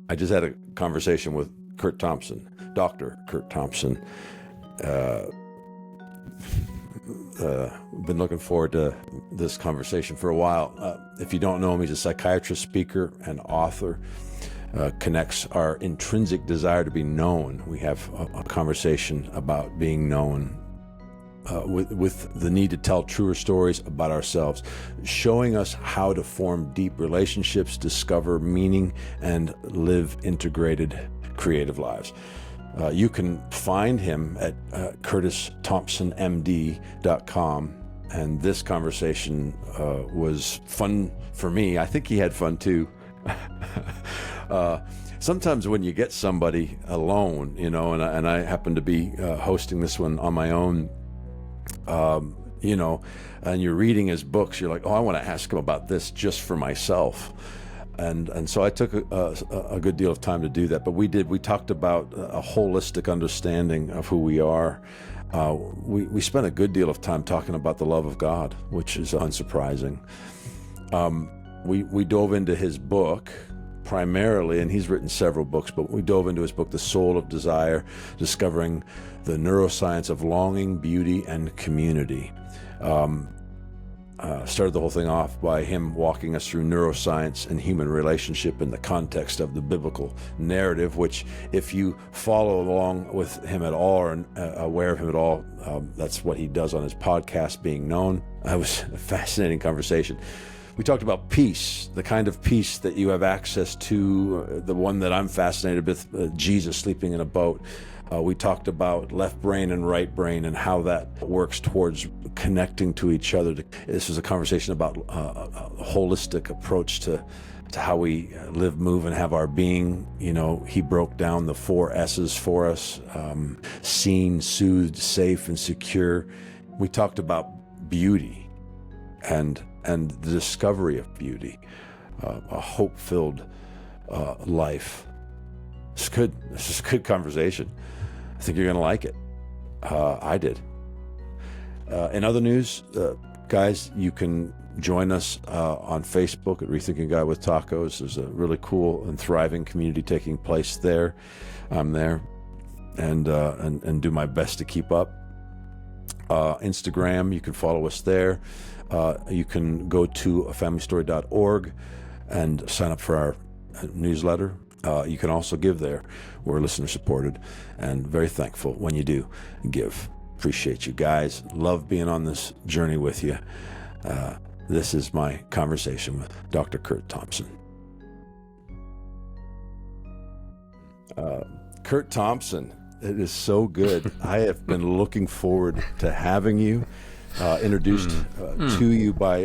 I just had a conversation with Curt Thompson, Dr. Curt Thompson. Been looking forward to this conversation for a while. If you don't know him, he's a psychiatrist, speaker, and author. Connects our intrinsic desire to be known. We have a conversation about being known with the need to tell truer stories about ourselves, showing us how to form deep relationships, discover meaning, and live integrated, creative lives. You can find him at CurtisThompsonMD.com. And this conversation was fun for me. I think he had fun too. Sometimes when you get somebody alone, and I happen to be hosting this one on my own, and you're reading his books, you're like, oh, I want to ask him about this just for myself. And so I took a good deal of time to do that. But we talked about a holistic understanding of who we are. We spent a good deal of time talking about the love of God, which is unsurprising. We dove into his book primarily, and he's written several books, but we dove into his book, The Soul of Desire, Discovering the Neuroscience of Longing, Beauty, and Community. Started the whole thing off by him walking us through neuroscience and human relationship in the context of the biblical narrative, which if you follow along with him at all or aware of him at all, that's what he does on his podcast, Being Known. It was a fascinating conversation. We talked about peace, the kind of peace that you have access to, the one that I'm fascinated with, Jesus sleeping in a boat. We talked about left brain and right brain and how that works towards connecting to each other. This was a conversation about a holistic approach to how we live, move, and have our being. He broke down the 4 S's for us: seen, soothed, safe, and secure. We talked about beauty and the discovery of beauty, a hope-filled life. It's good. This is a good conversation. I think you're going to like it. I did. In other news, guys, you can join us on Facebook at Rethinking God with Tacos. There's a really cool and thriving community taking place there. I'm there and do my best to keep up. Instagram, you can follow us there. You can go to afamilystory.org and sign up for our newsletter. You can also give there. We're listener supported and very thankful when you do give. Appreciate you guys. Love being on this journey with you. This is my conversation with Dr. Curt Thompson. Curt Thompson, it is so good. I have been looking forward to having you introduced to you by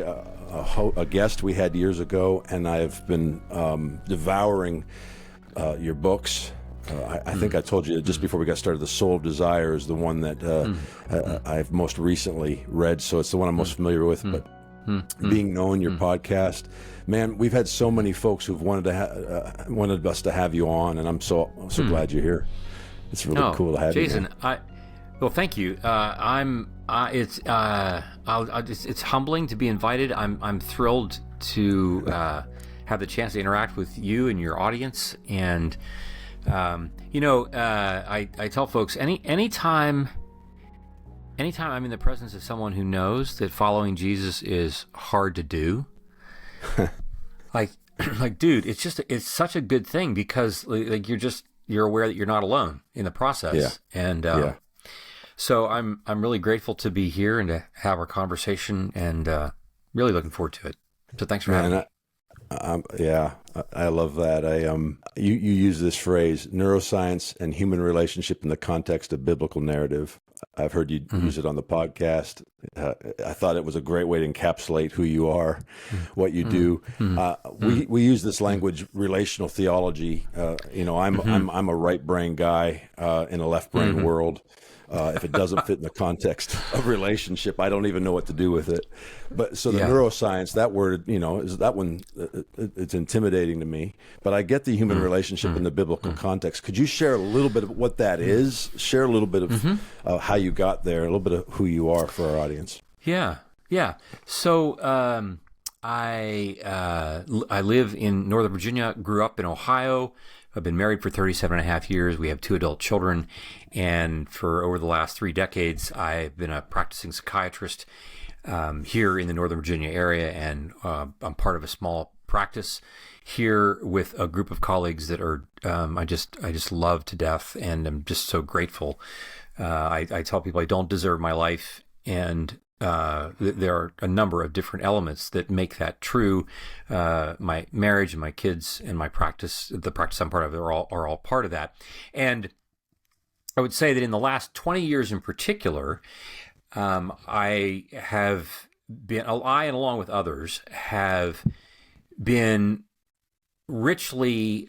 a guest we had years ago, and I have been devouring your books. I think I told you just before we got started, The Soul of Desire is the one that I've most recently read, so it's the one I'm most familiar with. But Being Known, your podcast, man, we've had so many folks who've wanted us to have you on, and I'm so glad you're here. It's really cool to have Jason, you. Jason, well, thank you. It's humbling to be invited. I'm thrilled to have the chance to interact with you and your audience. And I tell folks anytime I'm in the presence of someone who knows that following Jesus is hard to do, like dude, it's such a good thing, because you're aware that you're not alone in the process. Yeah. And so I'm really grateful to be here and to have our conversation, and really looking forward to it. So thanks for having me. I love that. You use this phrase, neuroscience and human relationship in the context of biblical narrative. I've heard you use it on the podcast. I thought it was a great way to encapsulate who you are, what you do. We use this language, relational theology. I'm a right brain guy in a left brain world. If it doesn't fit in the context of relationship, I don't even know what to do with it. But so the neuroscience, that word, is that one, it's intimidating to me. But I get the human relationship in the biblical context. Could you share a little bit of what that is? Share a little bit of how you got there, a little bit of who you are for our audience. Yeah. So I live in Northern Virginia, grew up in Ohio, I've been married for 37 and a half years. We have 2 adult children. And for over the last 3 decades, I've been a practicing psychiatrist here in the Northern Virginia area. And I'm part of a small practice here with a group of colleagues that are I just love to death, and I'm just so grateful. I tell people I don't deserve my life, and there are a number of different elements that make that true. My marriage and my kids and my practice, the practice I'm part of, are all part of that. And I would say that in the last 20 years in particular, I have been, I and along with others, have been richly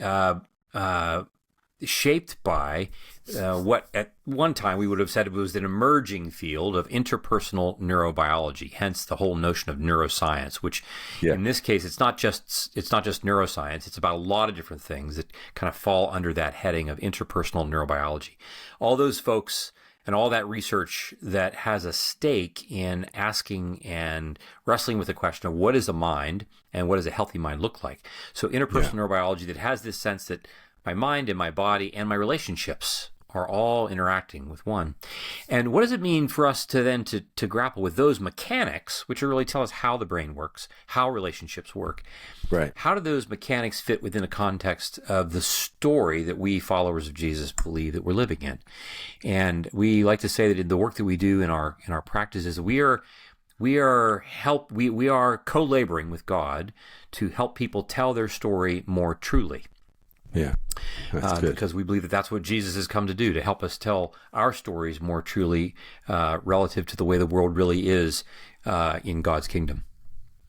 shaped by what at one time we would have said it was an emerging field of interpersonal neurobiology, hence the whole notion of neuroscience, which in this case it's not just neuroscience, it's about a lot of different things that kind of fall under that heading of interpersonal neurobiology. All those folks and all that research that has a stake in asking and wrestling with the question of what is a mind and what does a healthy mind look like. So interpersonal neurobiology that has this sense that my mind and my body and my relationships are all interacting with one. And what does it mean for us to then to grapple with those mechanics, which really tell us how the brain works, how relationships work? Right. How do those mechanics fit within a context of the story that we followers of Jesus believe that we're living in? And we like to say that in the work that we do in our practices, we are co-laboring with God to help people tell their story more truly. Yeah, that's good. Because we believe that that's what Jesus has come to do, to help us tell our stories more truly relative to the way the world really is in God's kingdom.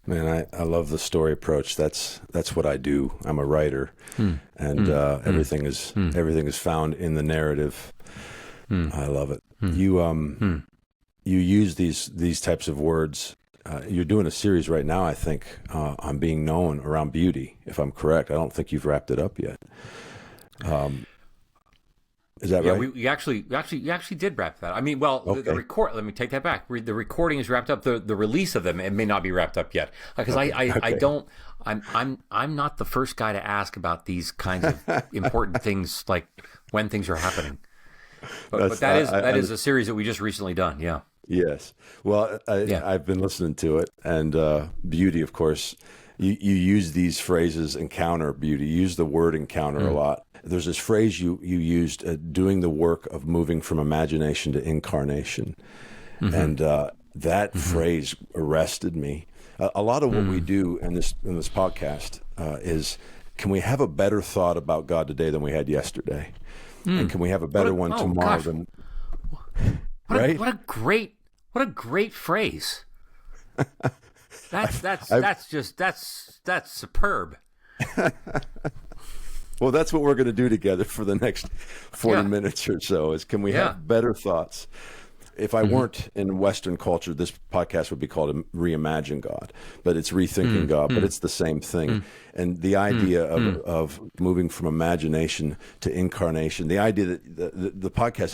Man, I love the story approach. That's what I do. I'm a writer, and everything is found in the narrative. I love it. You use these types of words. You're doing a series right now, I think, on being known around beauty, if I'm correct. I don't think you've wrapped it up yet. Is that right? We actually did wrap that. I mean, well, okay. the record. Let me take that back. The recording is wrapped up. The release of them, it may not be wrapped up yet, because I don't. I'm not the first guy to ask about these kinds of important things, like when things are happening. But that is a series that we just recently done. Yeah. Yes. Well, I've been listening to it, and beauty, of course, you use these phrases, encounter beauty. You use the word encounter a lot. There's this phrase you used, doing the work of moving from imagination to incarnation. And that phrase arrested me. A lot of what we do in this podcast is, can we have a better thought about God today than we had yesterday? And can we have a better one tomorrow than... Right? What a great phrase. That's superb. Well, that's what we're going to do together for the next 40 minutes or so, is can we have better thoughts? If I weren't in Western culture, this podcast would be called Reimagine God, but it's rethinking God, but it's the same thing. And the idea of moving from imagination to incarnation, the idea that the podcast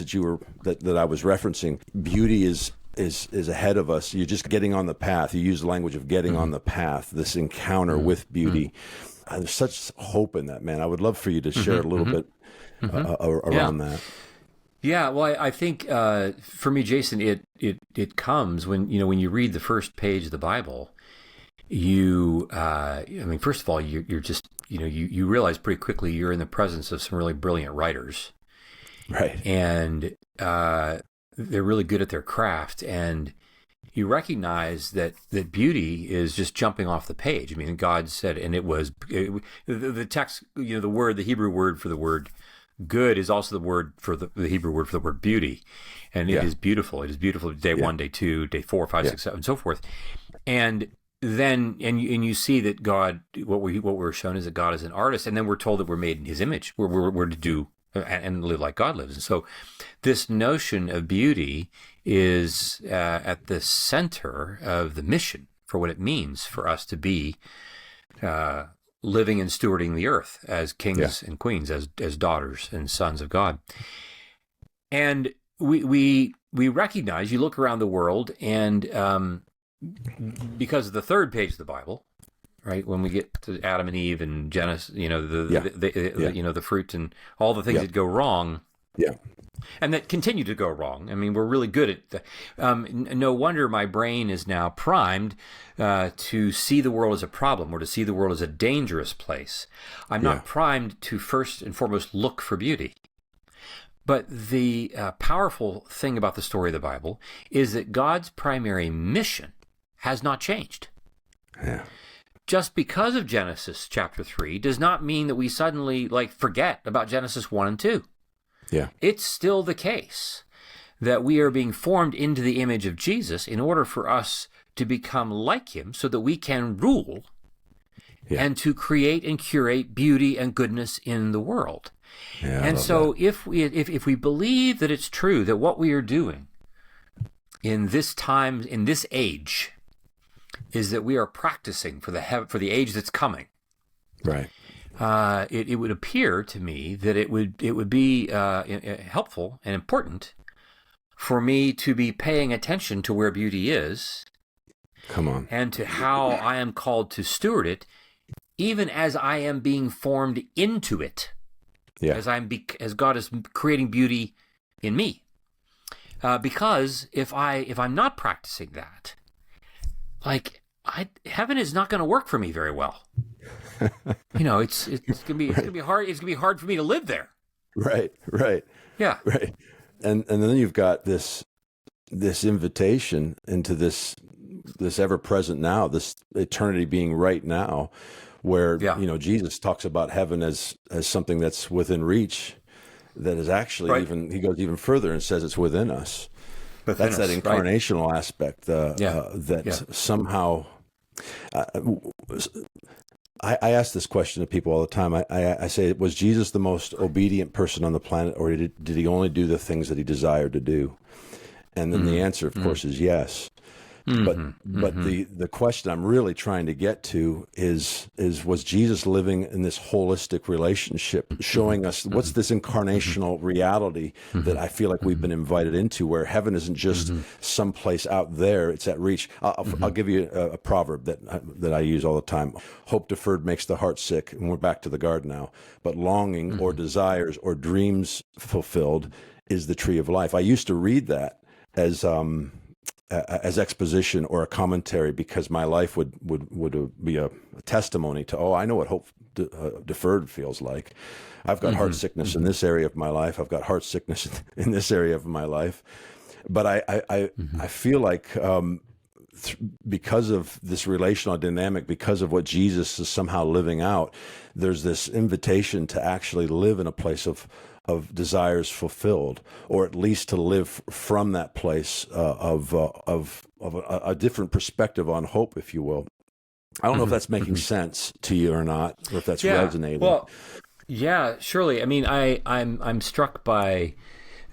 that I was referencing, beauty is ahead of us. You're just getting on the path. You use the language of getting on the path, this encounter with beauty. There's such hope in that, man. I would love for you to share a little bit around that. Yeah, well, I think for me, Jason, it comes when you read the first page of the Bible. First of all, you're just you realize pretty quickly you're in the presence of some really brilliant writers, right? And they're really good at their craft, and you recognize that beauty is just jumping off the page. I mean, God said, and the text, the Hebrew word for the word good is also the word for the Hebrew word for the word beauty, and it is beautiful. It is beautiful day 1, day 2, day 4, 5, 6, 7, and so forth. And then you see that God, what we're shown is that God is an artist, and then we're told that we're made in His image. We're to do and live like God lives. And so this notion of beauty is at the center of the mission for what it means for us to be living and stewarding the earth as kings and queens, as daughters and sons of God. And we recognize, you look around the world, and because of the third page of the Bible, right? When we get to Adam and Eve and Genesis, you know, the fruit and all the things that go wrong. Yeah. And that continue to go wrong. I mean, we're really good at no wonder my brain is now primed to see the world as a problem or to see the world as a dangerous place. I'm not primed to first and foremost look for beauty. But the powerful thing about the story of the Bible is that God's primary mission has not changed. Yeah. Just because of Genesis chapter 3 does not mean that we suddenly forget about Genesis 1 and 2. Yeah. It's still the case that we are being formed into the image of Jesus in order for us to become like him so that we can rule and to create and curate beauty and goodness in the world. Yeah, and so if we believe that it's true that what we are doing in this time, in this age, is that we are practicing for the age that's coming. Right. It would appear to me that it would be helpful and important for me to be paying attention to where beauty is. Come on. And to how I am called to steward it, even as I am being formed into it. Yeah. As God is creating beauty in me. Because if I'm not practicing that, heaven is not going to work for me very well. You know, it's gonna be hard. It's gonna be hard for me to live there. Right. Yeah. Right. And then you've got this invitation into this ever present now, this eternity being right now, where Jesus talks about heaven as something that's within reach, that is actually he goes even further and says it's within us. That's that incarnational aspect that somehow. I ask this question to people all the time. I say, was Jesus the most obedient person on the planet, or did he only do the things that he desired to do? And then the answer, of course, is yes. But the question I'm really trying to get to is was Jesus living in this holistic relationship, showing us what's this incarnational reality that I feel like we've been invited into, where heaven isn't just someplace out there, it's at reach. I'll give you a proverb that I use all the time. Hope deferred makes the heart sick, and we're back to the garden now. But longing or desires or dreams fulfilled is the tree of life. I used to read that as exposition or a commentary, because my life would be a testimony to, I know what hope deferred feels like. I've got heart sickness in this area of my life. I've got heart sickness in this area of my life. But I feel like because of this relational dynamic, because of what Jesus is somehow living out, there's this invitation to actually live in a place of desires fulfilled, or at least to live from that place of a different perspective on hope, if you will. I don't know if that's making sense to you or not, or if that's resonating. Well, yeah, surely. I mean, I'm struck by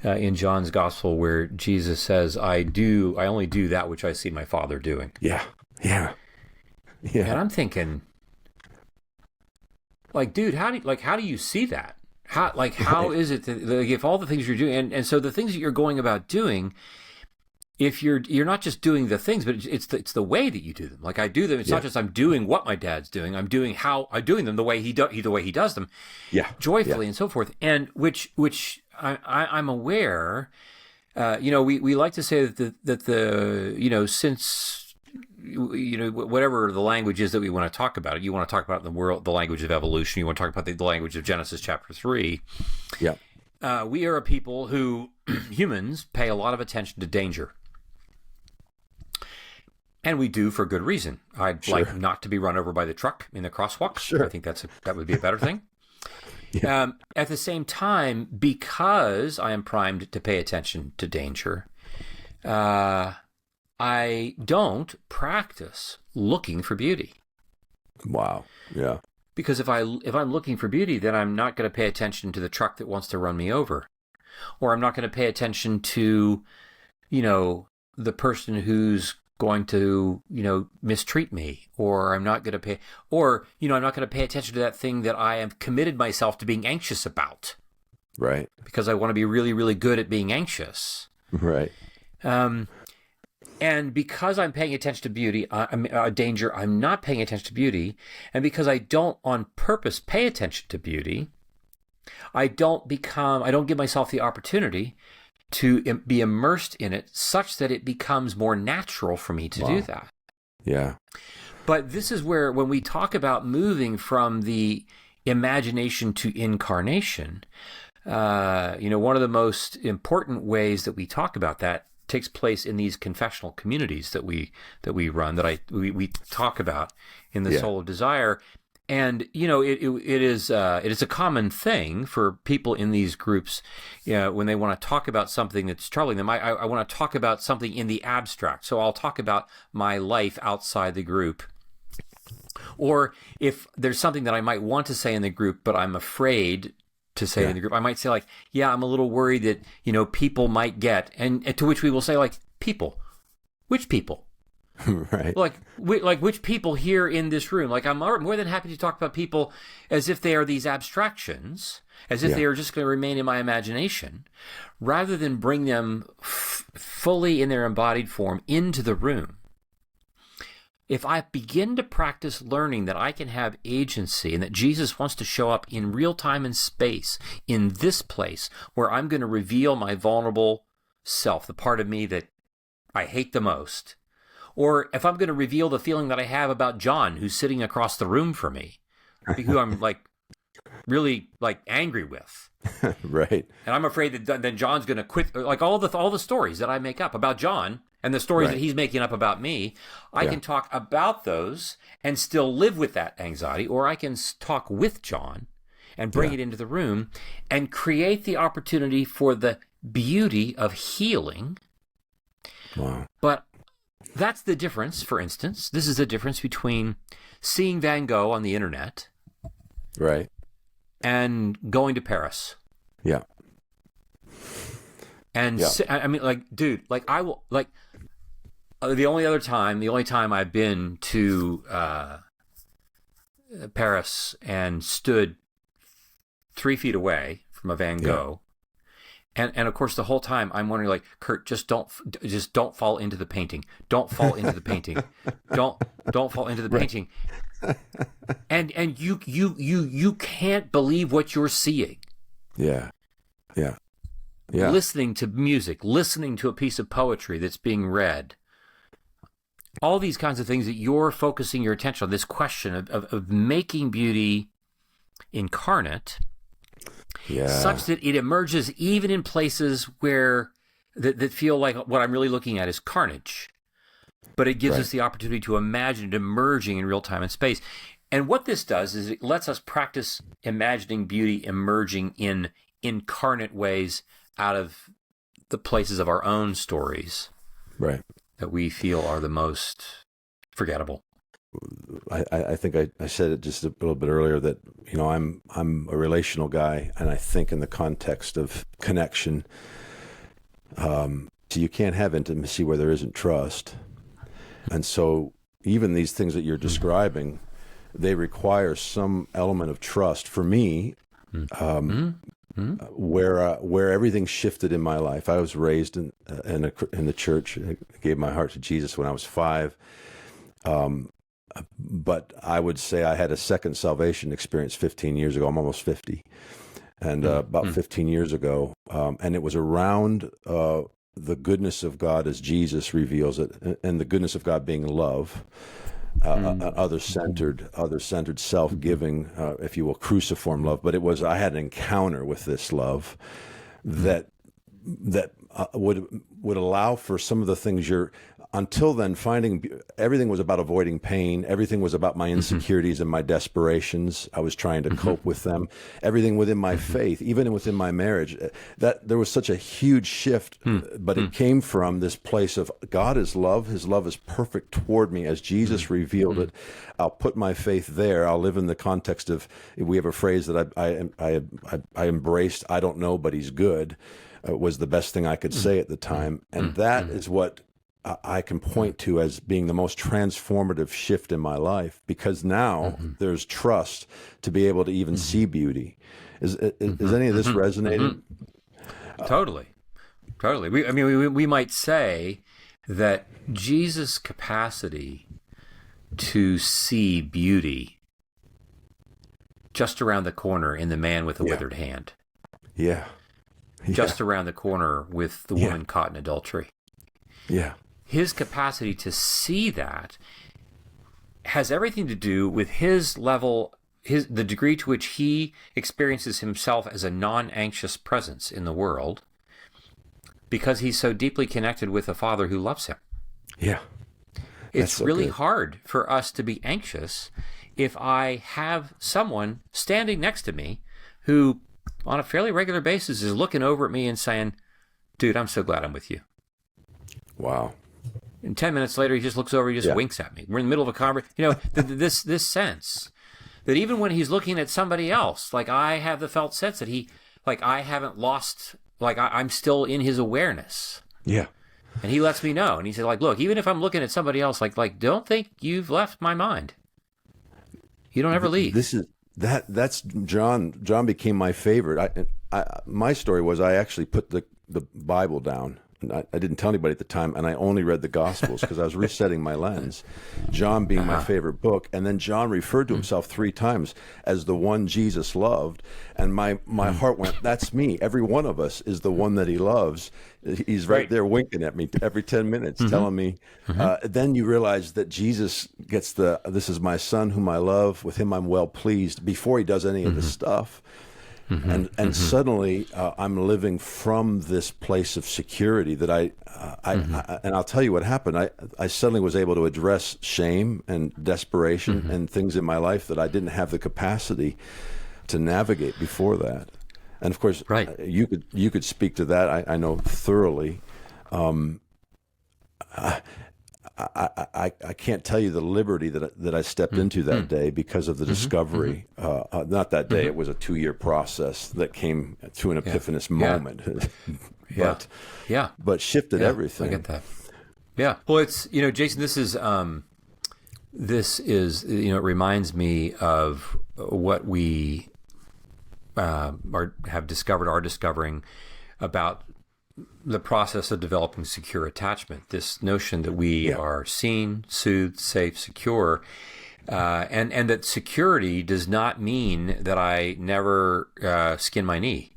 in John's Gospel where Jesus says, "I only do that which I see my Father doing." Yeah. And I'm thinking, dude, how do you see that? How is it that, if all the things you're doing, and so the things that you're going about doing, if you're not just doing the things, but it's the way that you do them. I do them. It's not just I'm doing what my dad's doing. I'm doing them the way he does them, joyfully and so forth. And which I'm aware. We like to say that the since. Whatever the language is that we want to talk about it, you want to talk about the language of evolution, you want to talk about the language of Genesis chapter 3. Yeah. We are a people who, humans, pay a lot of attention to danger. And we do for good reason. I'd like not to be run over by the truck in the crosswalk. Sure. I think that would be a better thing. At the same time, because I am primed to pay attention to danger, I don't practice looking for beauty. Wow. Yeah. Because if I'm looking for beauty, then I'm not going to pay attention to the truck that wants to run me over, or I'm not going to pay attention to, the person who's going to, mistreat me, or I'm not going to I'm not going to pay attention to that thing that I have committed myself to being anxious about. Right. Because I want to be really, really good at being anxious. Right. And because I'm paying attention to beauty, danger, I'm not paying attention to beauty. And because I don't on purpose pay attention to beauty, I don't give myself the opportunity to be immersed in it such that it becomes more natural for me to do that. Yeah. But this is where, when we talk about moving from the imagination to incarnation, one of the most important ways that we talk about that takes place in these confessional communities that we run, that we talk about in the Soul of Desire. And it is a common thing for people in these groups, when they want to talk about something that's troubling them. I want to talk about something in the abstract, so I'll talk about my life outside the group. Or if there's something that I might want to say in the group, but I'm afraid to say in the group, I might say, like, I'm a little worried that people might get, and to which we will say, like, people, which people? Right. Like which people here in this room? Like, I'm more than happy to talk about people as if they are these abstractions, as if they are just going to remain in my imagination, rather than bring them fully in their embodied form into the room. If I begin to practice learning that I can have agency and that Jesus wants to show up in real time and space in this place where I'm going to reveal my vulnerable self, the part of me that I hate the most, or if I'm going to reveal the feeling that I have about John, who's sitting across the room from me, who I'm really angry with. Right. And I'm afraid that then John's going to quit, like all the stories that I make up about John and the stories that he's making up about me. I can talk about those and still live with that anxiety, or I can talk with John and bring it into the room and create the opportunity for the beauty of healing. Wow. But that's the difference. For instance, this is the difference between seeing Van Gogh on the internet, right, and going to Paris. Yeah. And I mean, like, dude, like, I will, like, the only time I've been to Paris and stood 3 feet away from a Van Gogh. And of course, the whole time I'm wondering, like, Curt, just don't fall into the painting. Don't fall into the painting. Don't fall into the painting. And you can't believe what you're seeing. Yeah. Listening to music, listening to a piece of poetry that's being read. All these kinds of things that you're focusing your attention on, this question of making beauty incarnate, such that it emerges even in places where that feel like what I'm really looking at is carnage. But it gives us the opportunity to imagine it emerging in real time and space. And what this does is it lets us practice imagining beauty emerging in incarnate ways out of the places of our own stories that we feel are the most forgettable. I think I said it just a little bit earlier that I'm a relational guy, and I think in the context of connection. So you can't have intimacy where there isn't trust, and so even these things that you're describing, they require some element of trust. For me, where everything shifted in my life. I was raised in the church. I gave my heart to Jesus when I was 5. But I would say I had a second salvation experience 15 years ago. I'm almost 50. And about 15 years ago. And it was around the goodness of God as Jesus reveals it, and the goodness of God being love, other-centered, self-giving, if you will, cruciform love. But I had an encounter with this love that would allow for some of the things until then, everything was about avoiding pain. Everything was about my insecurities and my desperations. I was trying to cope with them. Everything within my faith, even within my marriage, that there was such a huge shift, but it came from this place of God is love. His love is perfect toward me as Jesus revealed it. I'll put my faith there. I'll live in the context of, we have a phrase that I embraced, I don't know, but he's good, was the best thing I could say at the time. And that is what I can point to as being the most transformative shift in my life, because now there's trust to be able to even see beauty. Is any of this resonating? Totally. We might say that Jesus' capacity to see beauty just around the corner in the man with the withered hand. Yeah. Just around the corner with the woman caught in adultery. Yeah. His capacity to see that has everything to do with his level, the degree to which he experiences himself as a non-anxious presence in the world, because he's so deeply connected with a Father who loves him. Yeah. It's so really good. hard for us to be anxious if I have someone standing next to me who, on a fairly regular basis, is looking over at me and saying, dude, I'm so glad I'm with you. Wow. And 10 minutes later, he just looks over, he just winks at me. We're in the middle of a conversation. You know, this sense that even when he's looking at somebody else, like I have the felt sense that he, like I haven't lost, like I'm still in his awareness. Yeah. And he lets me know. And he said, like, look, even if I'm looking at somebody else, like don't think you've left my mind. You don't ever leave. That's John. John became my favorite. My story was I actually put the Bible down. I didn't tell anybody at the time, and I only read the Gospels because I was resetting my lens. John being my favorite book, and then John referred to himself 3 times as the one Jesus loved, and my heart went, that's me. Every one of us is the one that he loves. He's right there winking at me every 10 minutes, telling me. Then you realize that Jesus gets this is my son whom I love, with him I'm well pleased, before he does any of the stuff. And suddenly I'm living from this place of security that and I'll tell you what happened. I suddenly was able to address shame and desperation and things in my life that I didn't have the capacity to navigate before that. And of course, you could speak to that. I know thoroughly. I can't tell you the liberty that I stepped into that day because of the discovery. Not that day; it was a 2-year process that came to an epiphanous moment. But shifted everything. I get that. Yeah. Well, it's Jason. This is it reminds me of what we are discovering about the process of developing secure attachment, this notion that we are seen, soothed, safe, secure, and that security does not mean that I never skin my knee.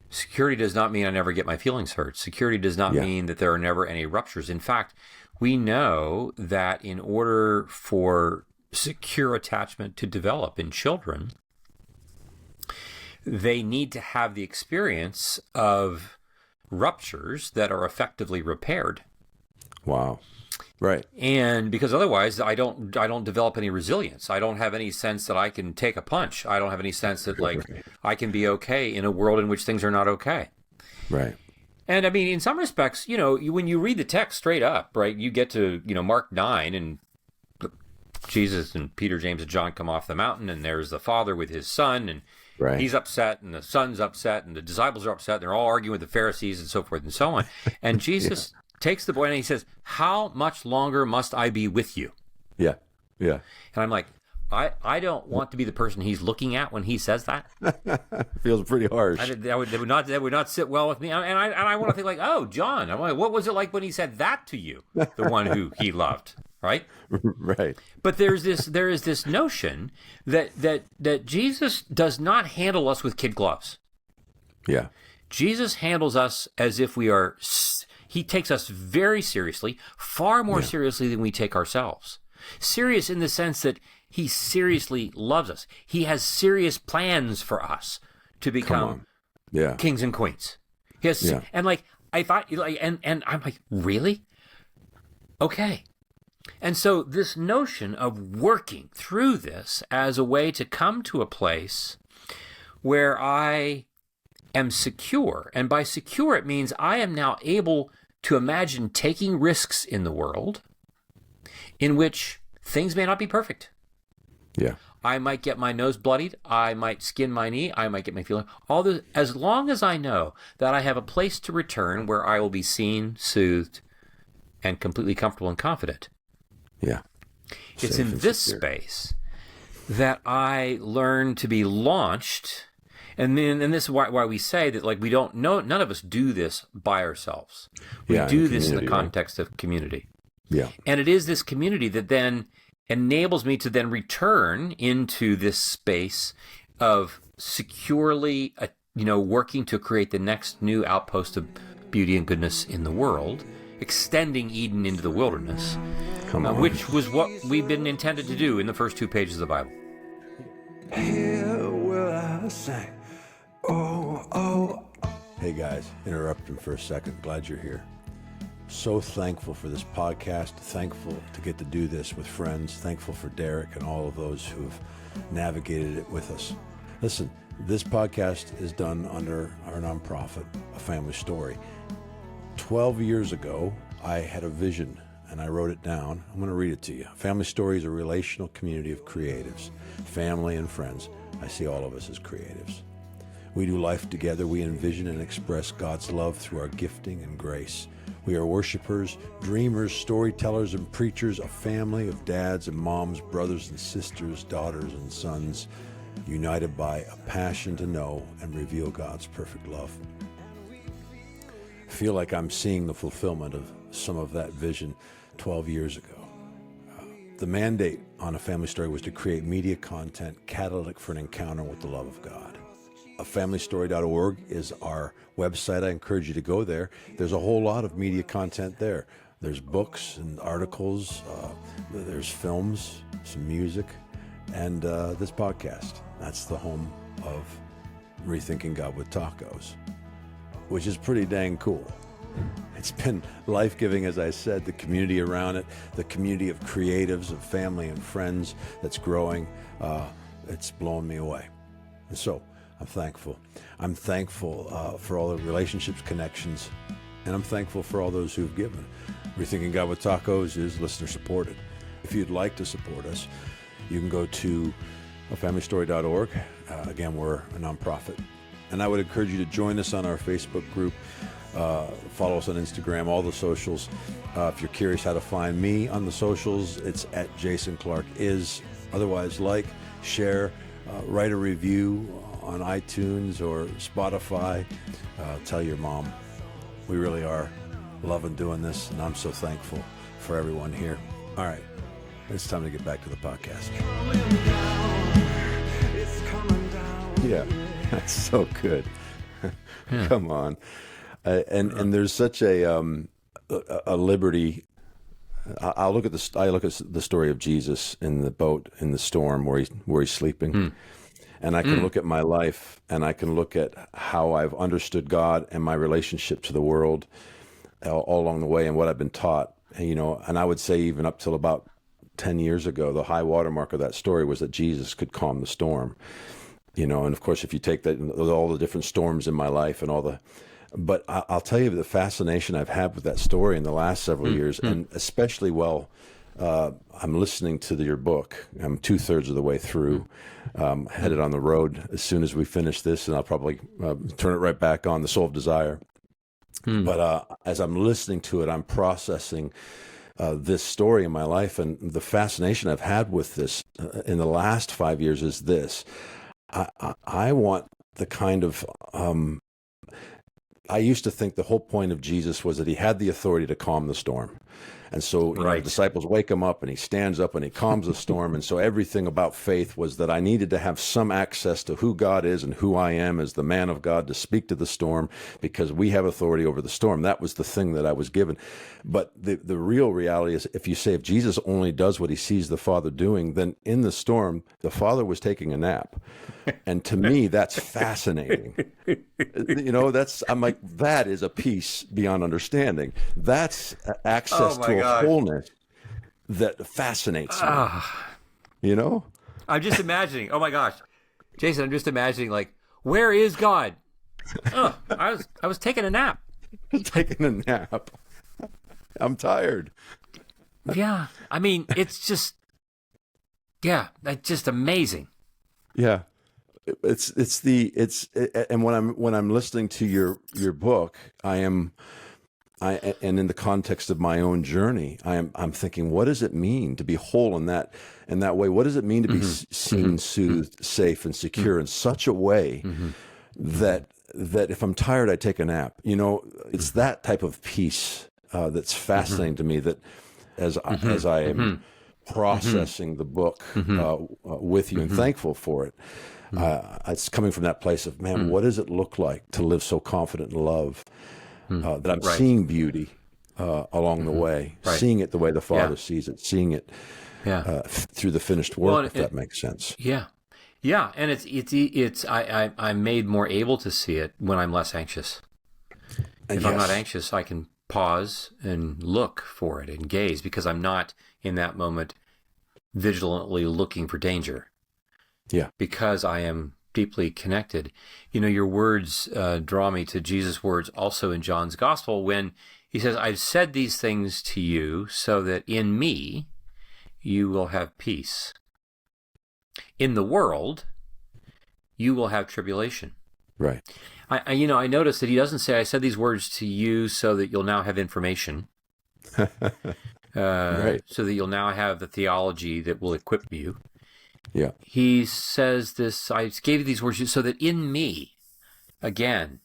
Security does not mean I never get my feelings hurt. Security does not mean that there are never any ruptures. In fact, we know that in order for secure attachment to develop in children, they need to have the experience of ruptures that are effectively repaired. Wow. Right. And because otherwise I don't develop any resilience. I don't have any sense that I can take a punch. I don't have any sense that I can be okay in a world in which things are not okay. Right. And I mean, in some respects, when you read the text straight up, right, you get to, Mark 9 and Jesus and Peter, James, and John come off the mountain, and there's the Father with his son, and he's upset, and the son's upset, and the disciples are upset, and they're all arguing with the Pharisees and so forth and so on. And Jesus takes the boy and he says, how much longer must I be with you? Yeah. Yeah. And I'm like, I don't want to be the person he's looking at when he says that. Feels pretty harsh. That would not sit well with me. And I want to think like, oh, John, I'm like, what was it like when he said that to you, the one who he loved? Right? Right. But there is this notion that Jesus does not handle us with kid gloves. Yeah. Jesus handles us as if he takes us very seriously, far more seriously than we take ourselves. Serious in the sense that he seriously loves us. He has serious plans for us to become kings and queens. And like I thought, and I'm like, really? Okay. And so this notion of working through this as a way to come to a place where I am secure, and by secure it means I am now able to imagine taking risks in the world in which things may not be perfect. Yeah. I might get my nose bloodied. I might skin my knee. I might get my feeling. All this, as long as I know that I have a place to return where I will be seen, soothed, and completely comfortable and confident. Yeah. It's in this space that I learn to be launched And this is why we say that, like, we don't know, none of us do this by ourselves. We Yeah, do in this in the community, right? context of community. Yeah. And it is this community that then enables me to then return into this space of securely, working to create the next new outpost of beauty and goodness in the world, extending Eden into the wilderness, which was what we've been intended to do in the first 2 pages of the Bible. Here will I sing. Oh, oh. Hey guys, interrupting for a second. Glad you're here. So thankful for this podcast. Thankful to get to do this with friends. Thankful for Derek and all of those who've navigated it with us. Listen, this podcast is done under our nonprofit, A Family Story. 12 years ago, I had a vision and I wrote it down. I'm going to read it to you. Family Story is a relational community of creatives, family and friends. I see all of us as creatives. We do life together. We envision and express God's love through our gifting and grace. We are worshipers, dreamers, storytellers, and preachers, a family of dads and moms, brothers and sisters, daughters and sons, united by a passion to know and reveal God's perfect love. I feel like I'm seeing the fulfillment of some of that vision 12 years ago. The mandate on A Family Story was to create media content catalytic for an encounter with the love of God. afamilystory.org is our website. I encourage you to go there. There's a whole lot of media content there. There's books and articles, there's films, some music, and this podcast. That's the home of Rethinking God with Tacos, which is pretty dang cool. It's been life-giving, as I said, the community around it, the community of creatives, of family and friends that's growing. It's blowing me away. And so I'm thankful. I'm thankful for all the relationships, connections, and I'm thankful for all those who've given. Rethinking God with Tacos is listener-supported. If you'd like to support us, you can go to afamilystory.org. Again, we're a nonprofit. And I would encourage you to join us on our Facebook group. Follow us on Instagram, all the socials. If you're curious how to find me on the socials, it's at Jason Clark is. Otherwise, like, share, write a review on iTunes or Spotify. Tell your mom. We really are loving doing this, and I'm so thankful for everyone here. All right, it's time to get back to the podcast. Yeah, that's so good. Come on. And there's such a liberty. I look at the story of Jesus in the boat in the storm where he's sleeping, and I can look at my life and I can look at how I've understood God and my relationship to the world all along the way and what I've been taught. And I would say even up till about 10 years ago, the high watermark of that story was that Jesus could calm the storm. And of course, if you take that, all the different storms in my life and but I'll tell you the fascination I've had with that story in the last several years, and especially I'm listening to your book. I'm 2/3 of the way through, headed on the road as soon as we finish this, and I'll probably turn it right back on, The Soul of Desire. But as I'm listening to it, I'm processing this story in my life, and the fascination I've had with this in the last 5 years is this. I want the kind of I used to think the whole point of Jesus was that he had the authority to calm the storm. And so the disciples wake him up and he stands up and he calms the storm. And so everything about faith was that I needed to have some access to who God is and who I am as the man of God to speak to the storm because we have authority over the storm. That was the thing that I was given. But the real reality is if Jesus only does what he sees the Father doing, then in the storm, the Father was taking a nap. And to me, that's fascinating. I'm like, that is a peace beyond understanding. That's access to a wholeness that fascinates me. I'm just imagining, oh my gosh, Jason, I'm just imagining, like, where is God? I was taking a nap. Taking a nap. I'm tired. Yeah. I mean, it's just amazing. Yeah. And when I'm listening to your book, I'm and in the context of my own journey, I'm thinking, what does it mean to be whole in that way? What does it mean to be seen, soothed, safe, and secure in such a way that if I'm tired, I take a nap? You know, it's that type of peace that's fascinating to me. That as I am processing the book with you and thankful for it, it's coming from that place of, man, what does it look like to live so confident in love? That I'm seeing beauty along the way, seeing it the way the Father sees it, seeing it through the finished work, if that makes sense. Yeah, and I'm made more able to see it when I'm less anxious. If I'm not anxious, I can pause and look for it and gaze, because I'm not in that moment vigilantly looking for danger. Yeah, because I am deeply connected. You know, your words draw me to Jesus' words also in John's Gospel when he says, I've said these things to you so that in me you will have peace. In the world, you will have tribulation. Right. I noticed that he doesn't say, I said these words to you so that you'll now have information. Right. So that you'll now have the theology that will equip you. Yeah. He says this, I gave you these words so that in me, again,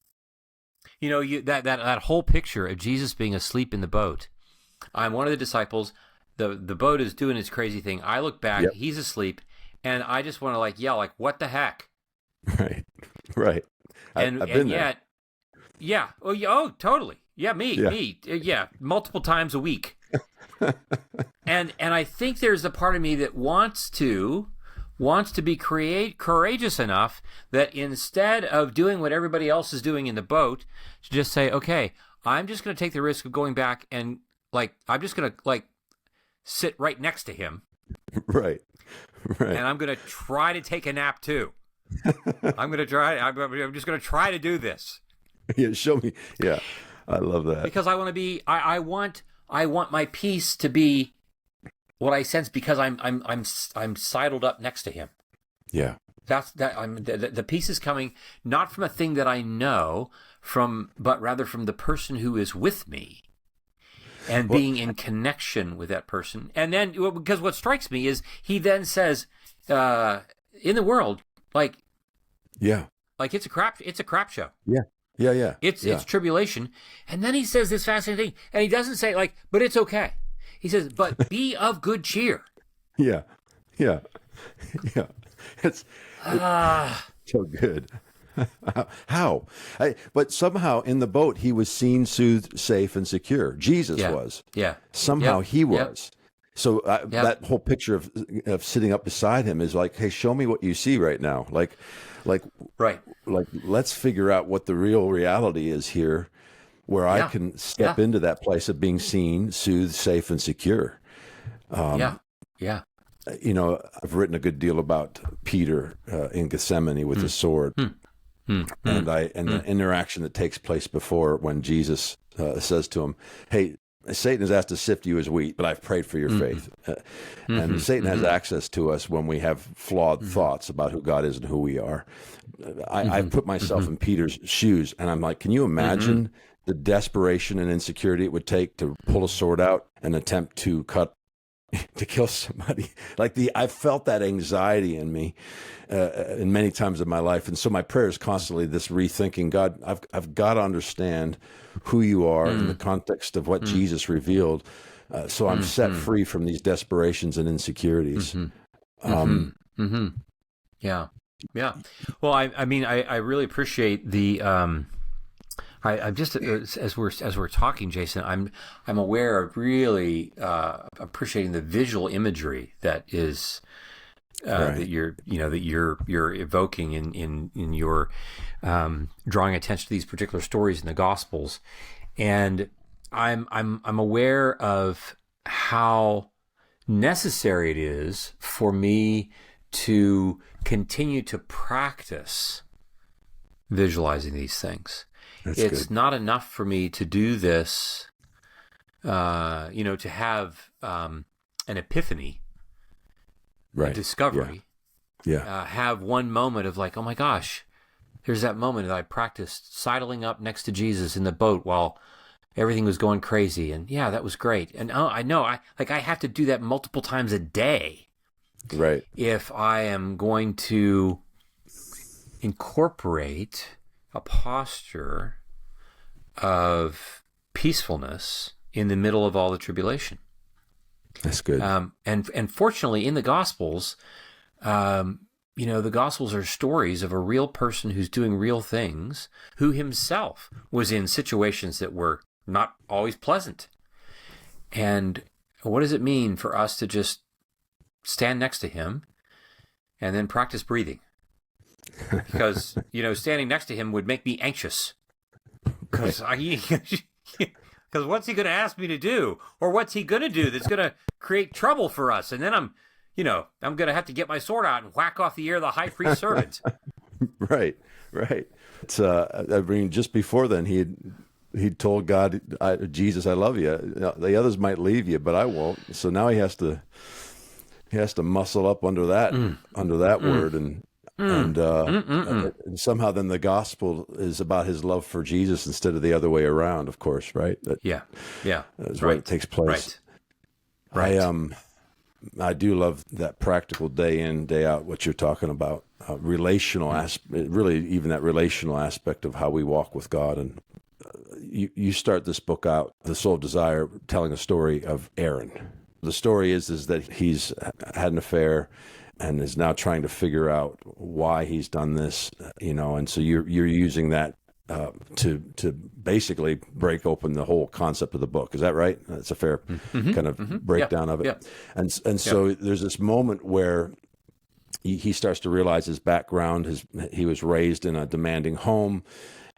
you know, that whole picture of Jesus being asleep in the boat. I'm one of the disciples. The boat is doing its crazy thing. I look back, he's asleep, and I just want to yell, what the heck? Right. And I've been there. Yet, oh, totally. Yeah, me, multiple times a week. and I think there's a part of me that wants to be courageous enough that instead of doing what everybody else is doing in the boat, to just say, okay, I'm just going to take the risk of going back and I'm just going to sit right next to him. Right. And I'm going to try to take a nap too. I'm just going to try to do this. Yeah, show me. Yeah, I love that. Because I want to be, I want my peace to be what I sense because I'm sidled up next to him. Yeah. The peace is coming not from a thing that I know but rather from the person who is with me and being in connection with that person. And then, because what strikes me is he then says, in the world, it's a crap show. Yeah. It's tribulation. And then he says this fascinating thing, and he doesn't say but it's okay. He says, but be of good cheer. Yeah. It's so good. How? But somehow in the boat, he was seen, soothed, safe, and secure. Jesus was. Yeah. Somehow he was. So that whole picture of sitting up beside him is hey, show me what you see right now. Let's figure out what the real reality is here, where I can step into that place of being seen, soothed, safe, and secure. You know, I've written a good deal about Peter in Gethsemane with his sword, and the interaction that takes place before when Jesus says to him, "Hey, Satan has asked to sift you as wheat, but I've prayed for your faith." And Satan has access to us when we have flawed thoughts about who God is and who we are. I've put myself in Peter's shoes, and I'm like, can you imagine the desperation and insecurity it would take to pull a sword out and attempt to kill somebody? I felt that anxiety in me in many times of my life. And so my prayer is constantly this rethinking, God, I've got to understand who you are in the context of what Jesus revealed. So I'm set free from these desperations and insecurities. Yeah. Well, I mean, I really appreciate the, I just, as we're talking, Jason, I'm aware of really appreciating the visual imagery that is that you're evoking in your drawing attention to these particular stories in the Gospels, and I'm aware of how necessary it is for me to continue to practice visualizing these things. It's good. Not enough for me to do this, to have an epiphany, a discovery, have one moment of oh my gosh, there's that moment that I practiced sidling up next to Jesus in the boat everything was going crazy, and yeah, that was great. And I know I have to do that multiple times a day, Right. if I am going to incorporate a posture of peacefulness in the middle of all the tribulation. That's good. And fortunately, in the Gospels, the Gospels are stories of a real person who's doing real things, who himself was in situations that were not always pleasant. And what does it mean for us to just stand next to him and then practice breathing? Because, standing next to him would make me anxious. Because what's he going to ask me to do? Or what's he going to do that's going to create trouble for us? And then I'm going to have to get my sword out and whack off the ear of the high priest's servant. Right. It's, just before then, he'd told God, Jesus, I love you. The others might leave you, but I won't. So now he has to muscle up under that word, and somehow then the gospel is about his love for Jesus instead of the other way around, of course, right? That's where it takes place. Right. I do love that practical day in, day out, what you're talking about, relational aspect, really even that relational aspect of how we walk with God. And you start this book out, The Soul of Desire, telling a story of Aaron. The story is that he's had an affair and is now trying to figure out why he's done this, and so you're using that to basically break open the whole concept of the book. Is that right? That's a fair kind of breakdown of it. Yeah. And so there's this moment where he starts to realize his background. He was raised in a demanding home,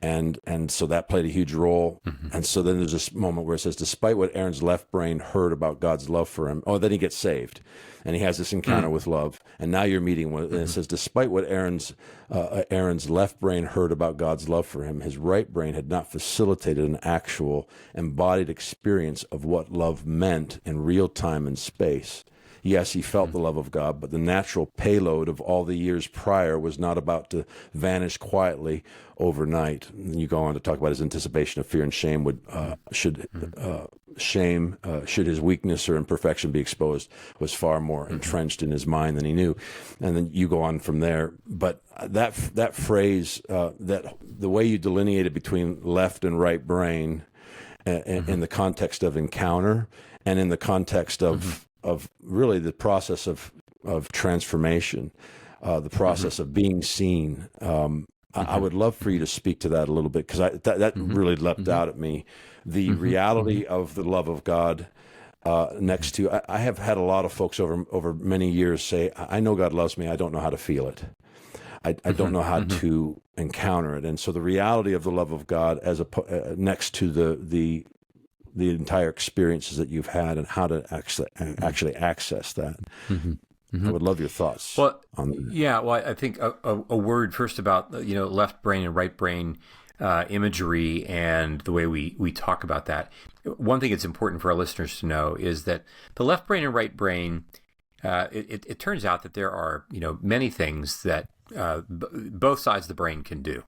and so that played a huge role. And so then there's this moment where it says, despite what Aaron's left brain heard about God's love for him, then he gets saved, and he has this encounter with love. And now you're meeting with, and it says, despite what Aaron's left brain heard about God's love for him, his right brain had not facilitated an actual embodied experience of what love meant in real time and space. Yes, he felt the love of God, but the natural payload of all the years prior was not about to vanish quietly overnight. And you go on to talk about his anticipation of fear and shame should his weakness or imperfection be exposed, was far more entrenched in his mind than he knew. And then you go on from there. But that phrase, that the way you delineated between left and right brain in the context of encounter and in the context of really the process of transformation, the process of being seen. I would love for you to speak to that a little bit, because that really leapt out at me. The reality of the love of God next to, I have had a lot of folks over many years say, I know God loves me, I don't know how to feel it. I don't know how to encounter it. And so the reality of the love of God as next to the entire experiences that you've had and how to actually access that. I would love your thoughts. Well, on that. Yeah, well, I think a word first about left brain and right brain imagery and the way we talk about that. One thing that's important for our listeners to know is that the left brain and right brain, it turns out that there are many things that both sides of the brain can do.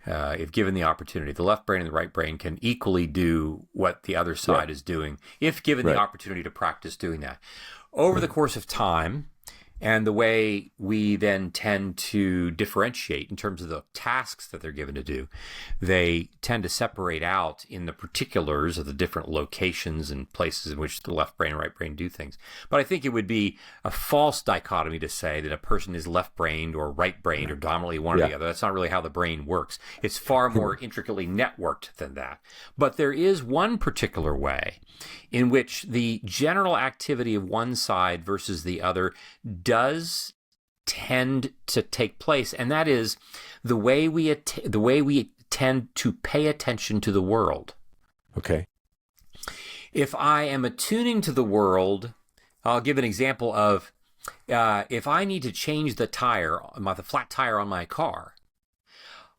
If given the opportunity, the left brain and the right brain can equally do what the other side is doing, if given the opportunity to practice doing that. Over the course of time, and the way we then tend to differentiate in terms of the tasks that they're given to do, they tend to separate out in the particulars of the different locations and places in which the left brain and right brain do things. But I think it would be a false dichotomy to say that a person is left-brained or right-brained or dominantly one or the other. That's not really how the brain works. It's far more intricately networked than that. But there is one particular way in which the general activity of one side versus the other does tend to take place, and that is the way we tend to pay attention to the world. Okay. If I am attuning to the world, I'll give an example of if I need to change the flat tire on my car,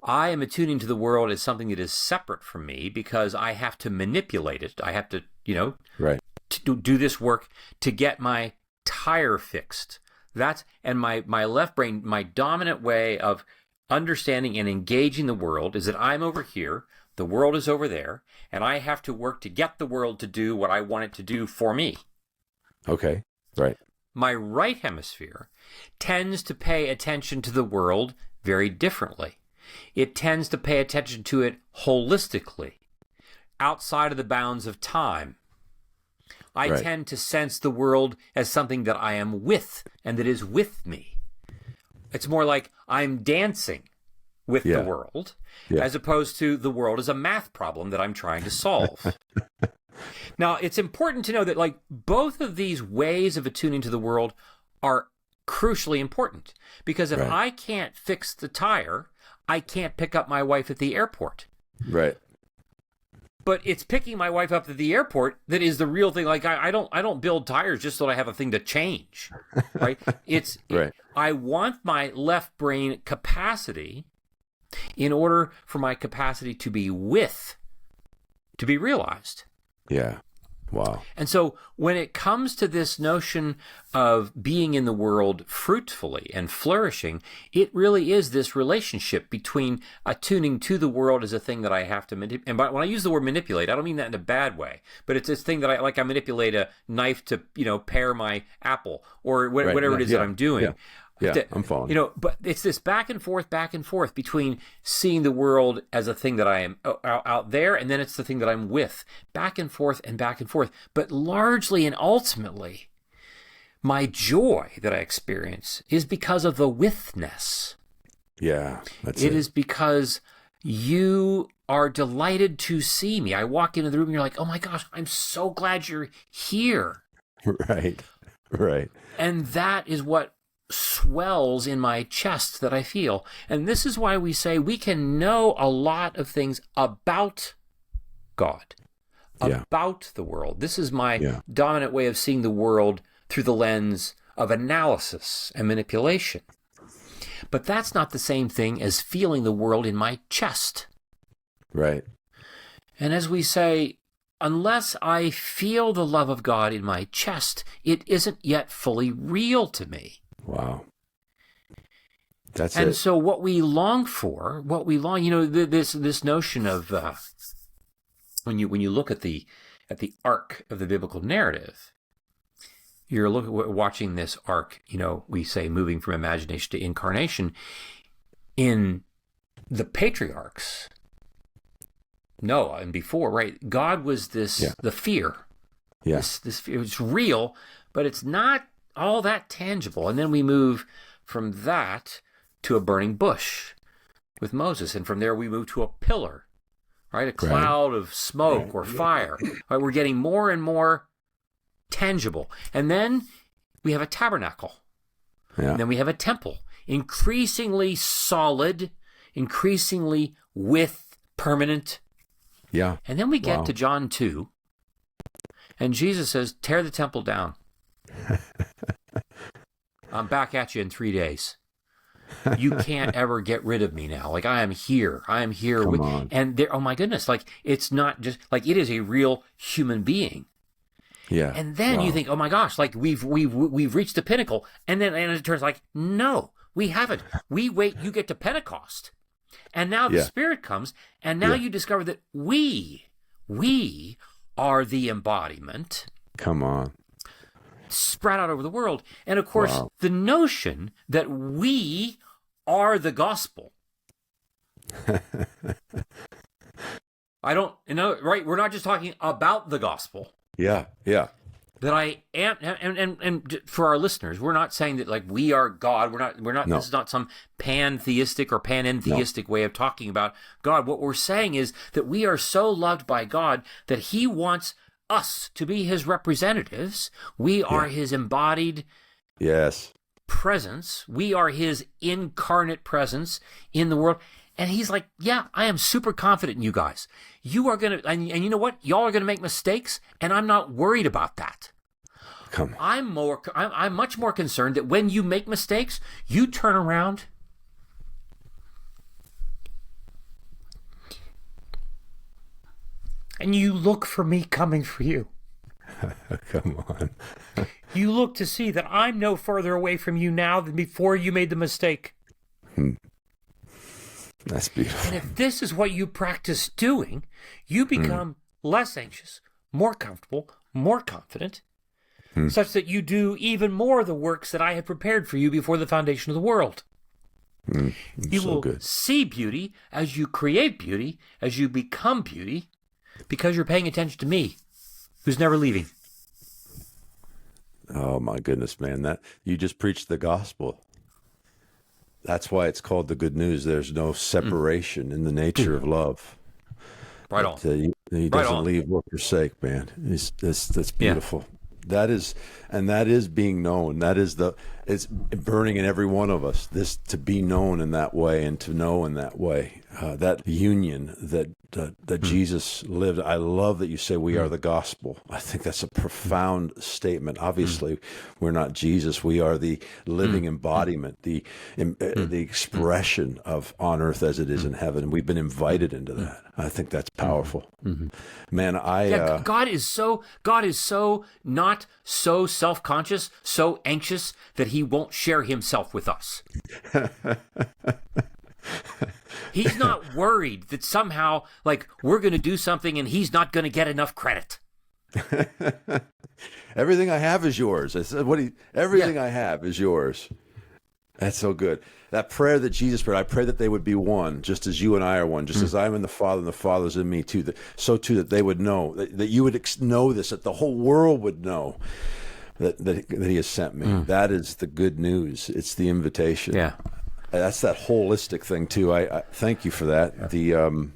I am attuning to the world as something that is separate from me because I have to manipulate it. I have to, to do this work to get my tire fixed. And my left brain, my dominant way of understanding and engaging the world is that I'm over here, the world is over there, and I have to work to get the world to do what I want it to do for me. Okay. Right. My right hemisphere tends to pay attention to the world very differently. It tends to pay attention to it holistically, outside of the bounds of time. I tend to sense the world as something that I am with and that is with me. It's more like I'm dancing with the world, as opposed to the world as a math problem that I'm trying to solve. Now, it's important to know that like both of these ways of attuning to the world are crucially important, because if I can't fix the tire, I can't pick up my wife at the airport. Right. But it's picking my wife up at the airport that is the real thing. Like I don't build tires just so that I have a thing to change, right? I want my left brain capacity in order for my capacity to be realized. Yeah. Wow. And so when it comes to this notion of being in the world fruitfully and flourishing, it really is this relationship between attuning to the world as a thing that I have to manipulate. And when I use the word manipulate, I don't mean that in a bad way, but it's this thing that I manipulate a knife to, pare my apple or whatever it is that I'm doing. Yeah, I'm following. But it's this back and forth between seeing the world as a thing that I am out there, and then it's the thing that I'm with. Back and forth. But largely and ultimately, my joy that I experience is because of the withness. Yeah, that's it. It is because you are delighted to see me. I walk into the room and you're like, oh my gosh, I'm so glad you're here. Right. And that is what swells in my chest that I feel. And this is why we say we can know a lot of things about God, about the world. This is my dominant way of seeing the world through the lens of analysis and manipulation. But that's not the same thing as feeling the world in my chest. Right. And as we say, unless I feel the love of God in my chest, it isn't yet fully real to me. Wow. That's and it. So what we long for, this notion of when you look at the arc of the biblical narrative, you're watching this arc, we say moving from imagination to incarnation. In the patriarchs, Noah and before, right? God was this the fear. This fear. It's real, but it's not all that tangible. And then we move from that to a burning bush with Moses, and from there we move to a pillar, right? A cloud of smoke or fire. Right? We're getting more and more tangible. And then we have a tabernacle. And then we have a temple, increasingly solid, increasingly with permanent. Yeah. And then we get to John 2, and Jesus says, tear the temple down. I'm back at you in 3 days. You can't ever get rid of me now. Like I am here. Come on. And there, oh my goodness, like it's not just like it is a real human being. Yeah. And then you think, oh my gosh, like we've reached the pinnacle. And it turns like, no, we haven't. We wait, you get to Pentecost. And now the Spirit comes, and now you discover that we are the embodiment. Come on. Spread out over the world. And of course, the notion that we are the gospel. Right? We're not just talking about the gospel. Yeah. That I am, and for our listeners, we're not saying that like we are God. We're not. No. This is not some pantheistic or panentheistic way of talking about God. What we're saying is that we are so loved by God that He wants us to be His representatives. We are His embodied presence. We are His incarnate presence in the world. And He's like, yeah, I am super confident in you guys. You are going to, and you know what? Y'all are going to make mistakes, and I'm not worried about that. Come on. I'm much more concerned that when you make mistakes, you turn around and you look for me coming for you. Come on. You look to see that I'm no further away from you now than before you made the mistake. That's beautiful. And if this is what you practice doing, you become less anxious, more comfortable, more confident, such that you do even more of the works that I had prepared for you before the foundation of the world. You will see beauty as you create beauty, as you become beauty, because you're paying attention to me, who's never leaving. Oh my goodness, man! That you just preached the gospel. That's why it's called the good news. There's no separation in the nature of love. Right on. He doesn't leave or forsake, man. That's beautiful. Yeah. That is being known. It's burning in every one of us, this to be known in that way and to know in that way. That union that Jesus lived. I love that you say we are the gospel. I think that's a profound statement. Obviously, we're not Jesus. We are the living embodiment, the expression of on earth as it is in heaven. We've been invited into that. I think that's powerful. Man, God is so not so self-conscious, so anxious that he won't share himself with us. He's not worried that somehow, like, we're going to do something and he's not going to get enough credit. Everything I have is yours. I said, everything I have is yours. That's so good. That prayer that Jesus prayed, I pray that they would be one, just as you and I are one, just as I am in the Father and the Father's in me too. So too that they would know, that you would know this, that the whole world would know that he has sent me. That is the good news. It's the invitation. Yeah. That's that holistic thing too. I thank you for that. The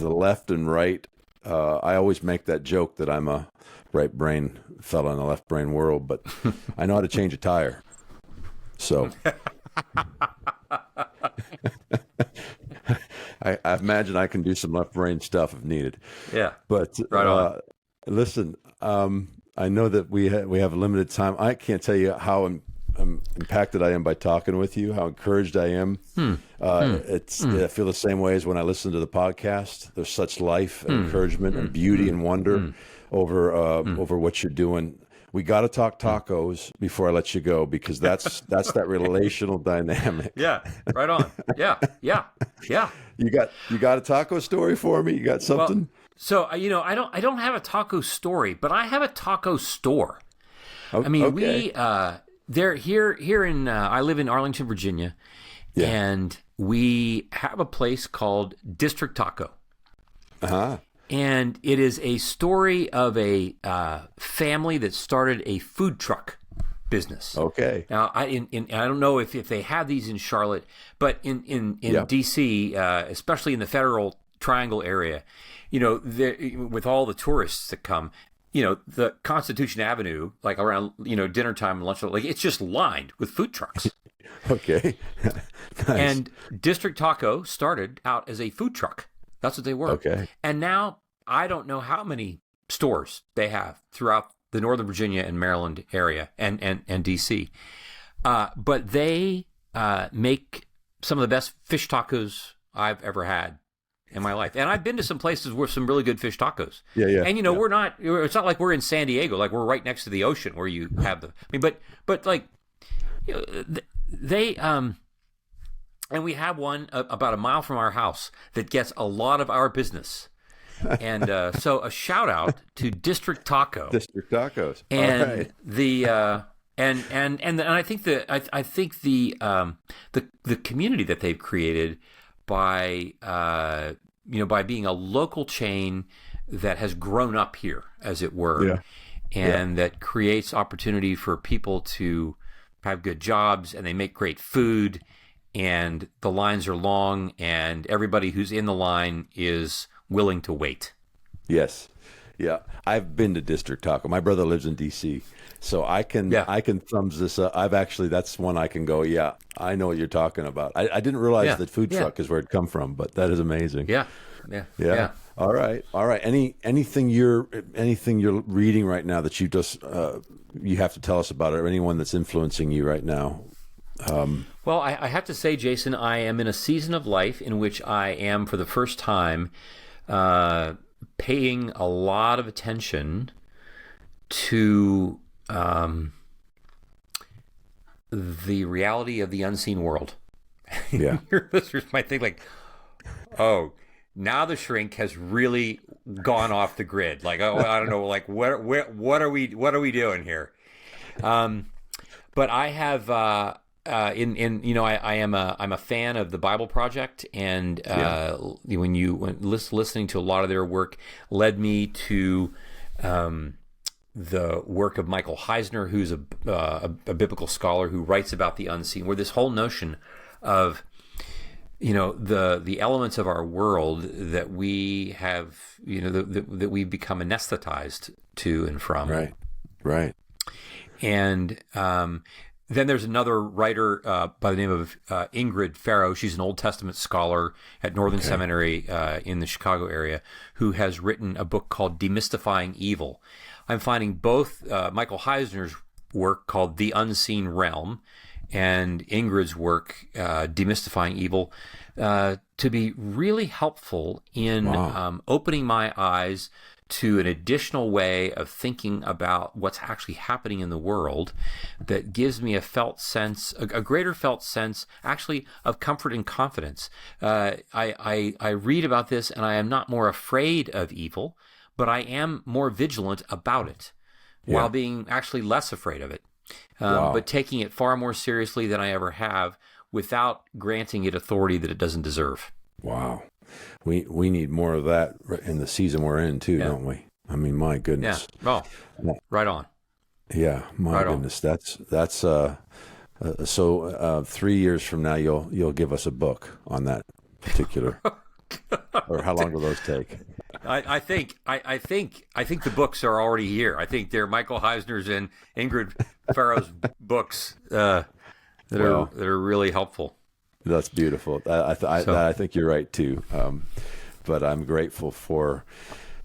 left and right. I always make that joke that I'm a right brain fella in a left brain world, but I know how to change a tire. So I imagine I can do some left brain stuff if needed. Yeah. But right on. Listen, I know that we have limited time. I can't tell you how I'm impacted I am by talking with you, how encouraged I am. I feel the same way as when I listen to the podcast. There's such life and encouragement and beauty and wonder over what you're doing. We got to talk tacos before I let you go, because that's that relational dynamic. Yeah, right on. Yeah. You got a taco story for me? You got something? Well, so I don't have a taco story, but I have a taco store. I mean, okay. They're here in I live in Arlington, Virginia, and we have a place called District Taco. And it is a story of a family that started a food truck business. Okay. Now, I don't know if they have these in Charlotte, but in D.C., especially in the Federal Triangle area, with all the tourists that come, the Constitution Avenue, like around dinner time and lunch, like it's just lined with food trucks. Okay. Nice. And District Taco started out as a food truck. That's what they were. Okay. And now I don't know how many stores they have throughout the Northern Virginia and Maryland area and DC. But they make some of the best fish tacos I've ever had in my life. And I've been to some places with some really good fish tacos. Yeah. And it's not like we're in San Diego, like we're right next to the ocean where you have but like, they and we have one about a mile from our house that gets a lot of our business. And so a shout out to District Taco. District Tacos. And all right. and I think the community that they've created by being a local chain that has grown up here, as it were, that creates opportunity for people to have good jobs, and they make great food, and the lines are long, and everybody who's in the line is willing to wait. Yes. Yeah. I've been to District Taco. My brother lives in DC, so I can thumbs this up. That's one I can go, yeah, I know what you're talking about. I didn't realize that food truck is where it come from, but that is amazing. Yeah. All right. Anything you're reading right now that you just you have to tell us about, or anyone that's influencing you right now? Well, I have to say, Jason, I am in a season of life in which I am, for the first time, paying a lot of attention to the reality of the unseen world. Yeah. Your listeners might think, like, oh, now the shrink has really gone off the grid. Like, oh, I don't know, like what are we doing here? But I have I'm a fan of the Bible Project, and when listening to a lot of their work led me to the work of Michael Heisner, who's a biblical scholar who writes about the unseen, where this whole notion of the elements of our world that we have, that we become anesthetized to and from. Right. And then there's another writer by the name of Ingrid Farrow. She's an Old Testament scholar at Northern Seminary in the Chicago area, who has written a book called Demystifying Evil. I'm finding both Michael Heisner's work called The Unseen Realm and Ingrid's work, Demystifying Evil, to be really helpful in opening my eyes to an additional way of thinking about what's actually happening in the world that gives me a greater felt sense, actually, of comfort and confidence. I read about this, and I am not more afraid of evil, but I am more vigilant about it, while being actually less afraid of it. But taking it far more seriously than I ever have, without granting it authority that it doesn't deserve. Wow. We need more of that in the season we're in too, don't we? I mean, my goodness. Yeah. Oh, right on. Yeah, my goodness. That's so 3 years from now you'll give us a book on that particular or how long will those take? I think the books are already here. I think they're Michael Heisner's and Ingrid Farrow's books that are really helpful. That's beautiful. I think you're right too. But I'm grateful for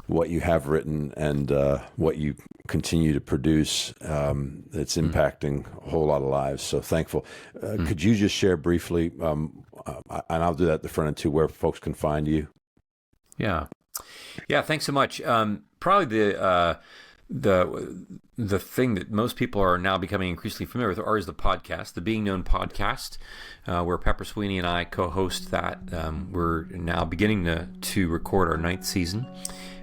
what you have written and what you continue to produce. It's impacting a whole lot of lives. So thankful. Could you just share briefly, and I'll do that at the front end too, where folks can find you? Yeah. Thanks so much. Probably the thing that most people are now becoming increasingly familiar with is the podcast, the Being Known podcast, where Pepper Sweeney and I co-host that. We're now beginning to record our 9th season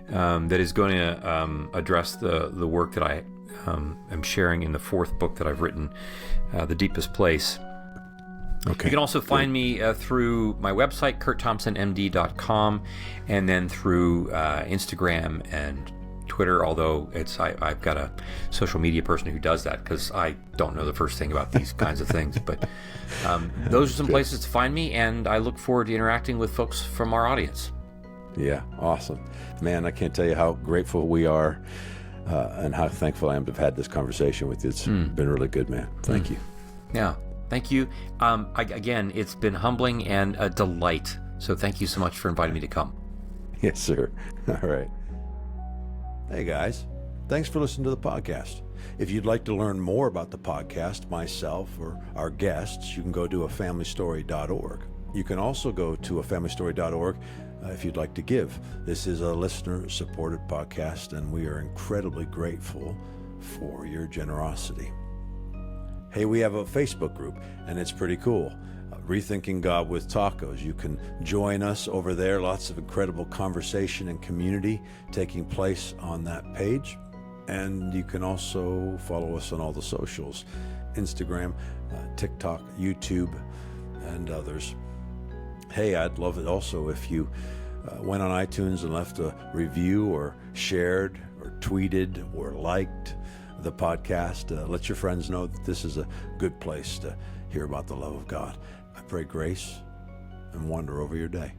that is going to address the work that I am sharing in the 4th book that I've written, The Deepest Place. Okay. You can also find me through my website, curtthompsonmd.com, and then through Instagram and Twitter, although I've got a social media person who does that because I don't know the first thing about these kinds of things. But those are some places to find me, and I look forward to interacting with folks from our audience. Yeah, awesome. Man, I can't tell you how grateful we are and how thankful I am to have had this conversation with you. It's been really good, man. Thank you. Yeah, thank you. Again, it's been humbling and a delight. So thank you so much for inviting me to come. Yes, sir. All right. Hey guys, thanks for listening to the podcast. If you'd like to learn more about the podcast, myself, or our guests, you can go to afamilystory.org. You can also go to afamilystory.org if you'd like to give. This is a listener-supported podcast, and we are incredibly grateful for your generosity. Hey, we have a Facebook group, and it's pretty cool. Rethinking God with Tacos. You can join us over there. Lots of incredible conversation and community taking place on that page. And you can also follow us on all the socials, Instagram, TikTok, YouTube, and others. Hey, I'd love it also if you went on iTunes and left a review or shared or tweeted or liked the podcast. Let your friends know that this is a good place to hear about the love of God. I pray grace and wonder over your day.